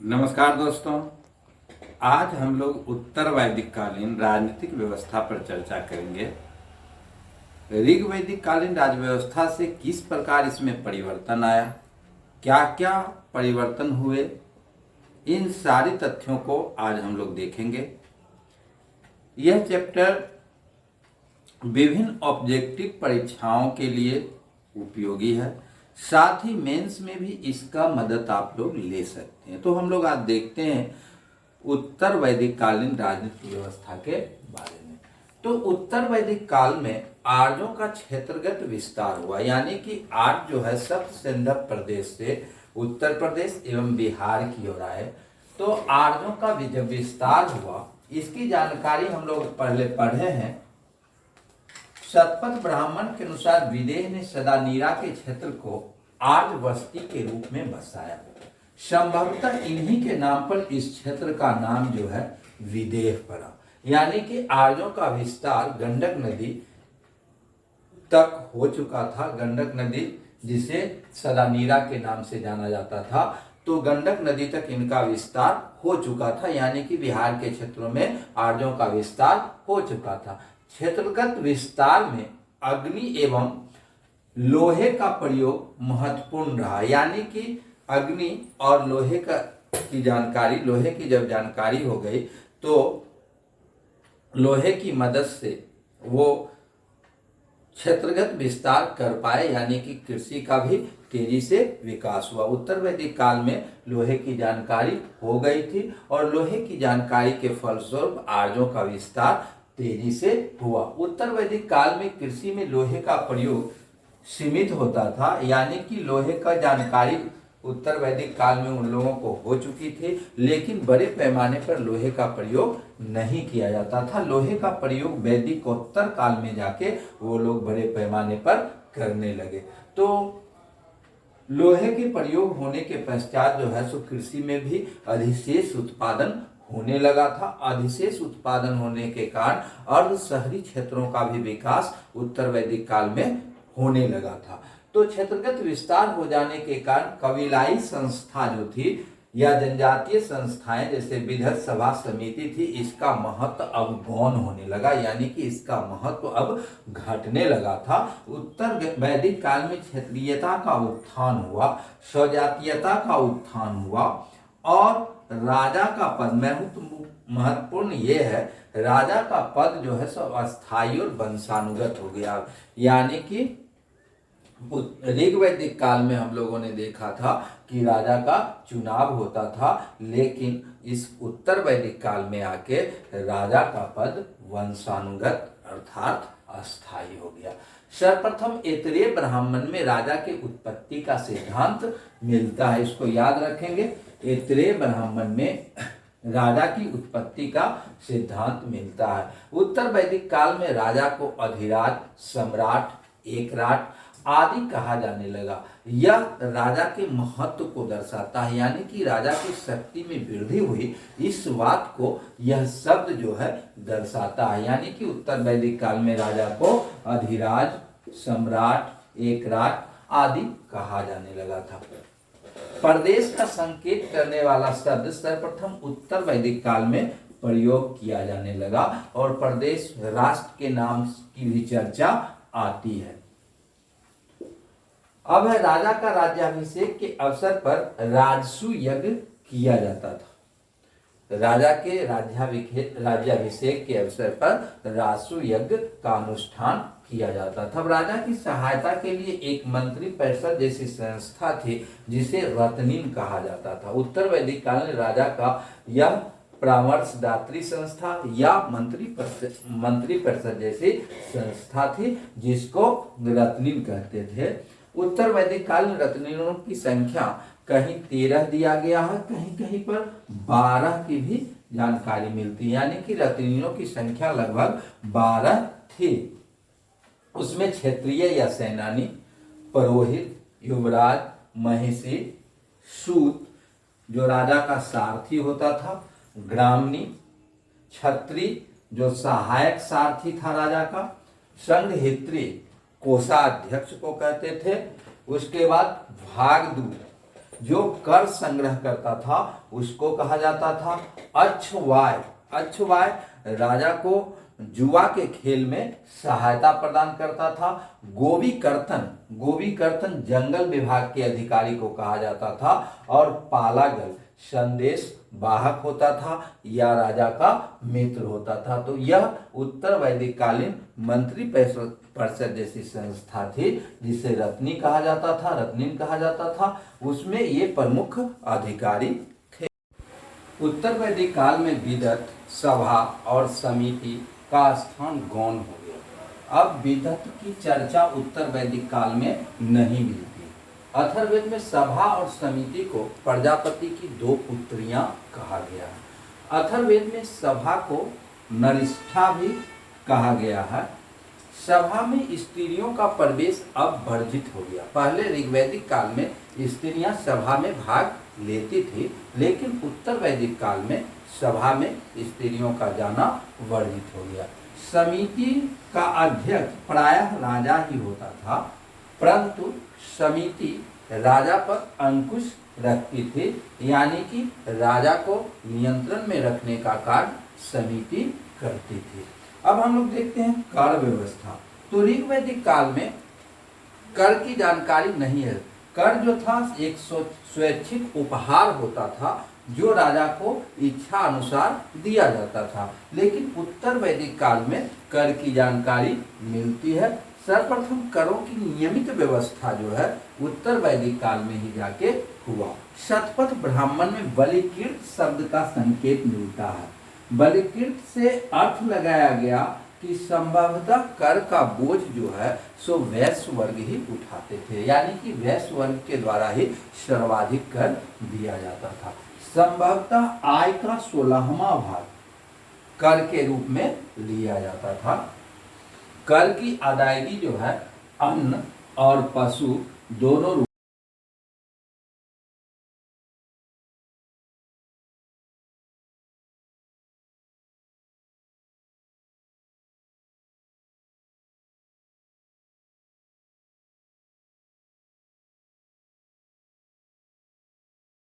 नमस्कार दोस्तों। आज हम लोग उत्तर वैदिक कालीन राजनीतिक व्यवस्था पर चर्चा करेंगे। ऋग वैदिक कालीन राजव्यवस्था से किस प्रकार इसमें परिवर्तन आया, क्या क्या परिवर्तन हुए, इन सारी तथ्यों को आज हम लोग देखेंगे। यह चैप्टर विभिन्न ऑब्जेक्टिव परीक्षाओं के लिए उपयोगी है, साथ ही मेंस में भी इसका मदद आप लोग ले सकते हैं। तो हम लोग आज देखते हैं उत्तर वैदिक कालीन राजनीतिक व्यवस्था के बारे में। तो उत्तर वैदिक काल में आर्यों का क्षेत्रगत विस्तार हुआ, यानी कि आर्य जो है सप्त सिंधु प्रदेश से उत्तर प्रदेश एवं बिहार की ओर आए। तो आर्यों का जब विस्तार हुआ, इसकी जानकारी हम लोग पहले पढ़े हैं। शतपथ ब्राह्मण के अनुसार विदेह ने सदानीरा के क्षेत्र को आर्य बस्ती के रूप में बसाया। संभवतः इन्हीं के नाम पर इस क्षेत्र का नाम जो है विदेह पड़ा, यानी कि आर्यों का विस्तार गंडक नदी तक हो चुका था। गंडक नदी जिसे सदानीरा के नाम से जाना जाता था, तो गंडक नदी तक इनका विस्तार हो चुका था, यानी कि बिहार के क्षेत्रों में आर्यों का विस्तार हो चुका था। क्षेत्रगत विस्तार में अग्नि एवं लोहे का प्रयोग महत्वपूर्ण रहा, यानी कि अग्नि और लोहे की जानकारी, लोहे की जब जानकारी हो गई तो लोहे की मदद से वो क्षेत्रगत विस्तार कर पाए, यानी कि कृषि का भी तेजी से विकास हुआ। उत्तर वैदिक काल में लोहे की जानकारी हो गई थी और लोहे की जानकारी के फलस्वरूप आर्यों का विस्तार तेजी से हुआ। उत्तर वैदिक काल में कृषि में लोहे का प्रयोग सीमित होता था, यानी कि लोहे का जानकारी उत्तर वैदिक काल में उन लोगों को हो चुकी थी, लेकिन बड़े पैमाने पर लोहे का प्रयोग नहीं किया जाता था। लोहे का प्रयोग वैदिकोत्तर काल में जाके वो लोग बड़े पैमाने पर करने लगे। तो लोहे के प्रयोग होने के पश्चात जो है सो कृषि में भी अधिशेष उत्पादन होने लगा था। अधिशेष उत्पादन होने के कारण अर्ध शहरी क्षेत्रों का भी विकास उत्तर वैदिक काल में होने लगा था। तो क्षेत्रगत विस्तार हो जाने के कारण कबीलाई संस्था जो थी या जनजातीय संस्थाएं जैसे विधर सभा समिति थी, इसका महत्व अब गौण होने लगा, यानी कि इसका महत्व अब घटने लगा था। उत्तर वैदिक काल में क्षेत्रीयता का उत्थान हुआ, स्वजातीयता का उत्थान हुआ और राजा का पद महत्वपूर्ण ये है, राजा का पद जो है सब अस्थायी और वंशानुगत हो गया। यानी कि ऋग वैदिक काल में हम लोगों ने देखा था कि राजा का चुनाव होता था, लेकिन इस उत्तर वैदिक काल में आके राजा का पद वंशानुगत अर्थात अस्थायी हो गया। सर्वप्रथम ऐतरेय ब्राह्मण में राजा के उत्पत्ति का सिद्धांत मिलता है, इसको याद रखेंगे। ऐतरेय ब्राह्मण में राजा की उत्पत्ति का सिद्धांत मिलता है। उत्तर वैदिक काल में राजा को अधिराज, सम्राट, एकराट आदि कहा जाने लगा। यह राजा के महत्व को दर्शाता है, यानी कि राजा की शक्ति में वृद्धि हुई, इस बात को यह शब्द जो है दर्शाता है। यानी कि उत्तर वैदिक काल में राजा को अधिराज, सम्राट, एकराट आदि कहा जाने लगा था। प्रदेश का संकेत करने वाला शब्द सर्वप्रथम उत्तर वैदिक काल में प्रयोग किया जाने लगा और प्रदेश राष्ट्र के नाम की भी चर्चा आती है। अब है राजा का राज्याभिषेक के अवसर पर राजसु यज्ञ किया जाता था। राजा के राज्याभिषेक के अवसर पर राजसु यज्ञ का अनुष्ठान किया जाता था। राजा की सहायता के लिए एक मंत्री परिषद जैसी संस्था थी जिसे रत्निन कहा जाता था। उत्तर वैदिक काल में राजा का यह परामर्शदात्री संस्था या मंत्री परिषद जैसी संस्था थी जिसको रत्निन कहते थे। उत्तर वैदिक काल में रत्निनों की संख्या कहीं 13 दिया गया है, कहीं कहीं पर 12 की भी जानकारी मिलती है, यानी कि रत्निनों की संख्या लगभग 12 थी। उसमें क्षत्रिय या सेनानी, पुरोहित, युवराज, महिषी, सूत जो राजा का सारथी होता था, ग्रामणी, छत्री जो सहायक सारथी था राजा का, संघहित्री कोषाध्यक्ष को कहते थे। उसके बाद भागदूत जो कर संग्रह करता था उसको कहा जाता था अच्छवाय। अच्छवाय राजा को जुआ के खेल में सहायता प्रदान करता था। गोवी कर्तन जंगल विभाग के अधिकारी को कहा जाता था। और पालागल संदेश वाहक होता था या राजा का मित्र होता था। तो यह उत्तर वैदिक कालीन मंत्री परिषद जैसी संस्था थी जिसे रत्नी कहा जाता था, रत्निन कहा जाता था। उसमें ये प्रमुख अधिकारी थे। उत्तर वैदिक काल में विदत, सभा और समिति का स्थान गौण हो गया। अब विदत की चर्चा उत्तर वैदिक काल में नहीं मिलती। अथर्ववेद में सभा और समिति को प्रजापति की दो पुत्रियां कहा गया है। अथर्ववेद में सभा को नरिष्ठा भी कहा गया है। सभा में स्त्रियों का प्रवेश अब वर्जित हो गया। पहले ऋग्वैदिक काल में स्त्रियां सभा में भाग लेती थी, लेकिन उत्तर वैदिक काल में सभा में स्त्रियों का जाना वर्जित हो गया। समिति का अध्यक्ष प्रायः राजा ही होता था, परंतु समिति राजा पर अंकुश रखती थी, यानी कि राजा को नियंत्रण में रखने का कार्य समिति करती थी। अब हम लोग देखते हैं कर व्यवस्था। तो ऋग्वैदिक काल में कर की जानकारी नहीं है। कर जो था एक स्वैच्छिक उपहार होता था जो राजा को इच्छा अनुसार दिया जाता था, लेकिन उत्तर वैदिक काल में कर की जानकारी मिलती है। सर्वप्रथम करों की नियमित व्यवस्था जो है उत्तर वैदिक काल में ही जाके हुआ। शतपथ ब्राह्मण में बलिकीर्त शब्द का संकेत मिलता है। बलिकीर्त से अर्थ लगाया गया कि संभवतः कर का बोझ जो है सो वैश्य वर्ग ही उठाते थे, यानी कि वैश्य वर्ग के द्वारा ही सर्वाधिक कर दिया जाता था। संभवतः आय का 16वां भाग कर के रूप में लिया जाता था। कर की अदायगी जो है अन्न और पशु दोनों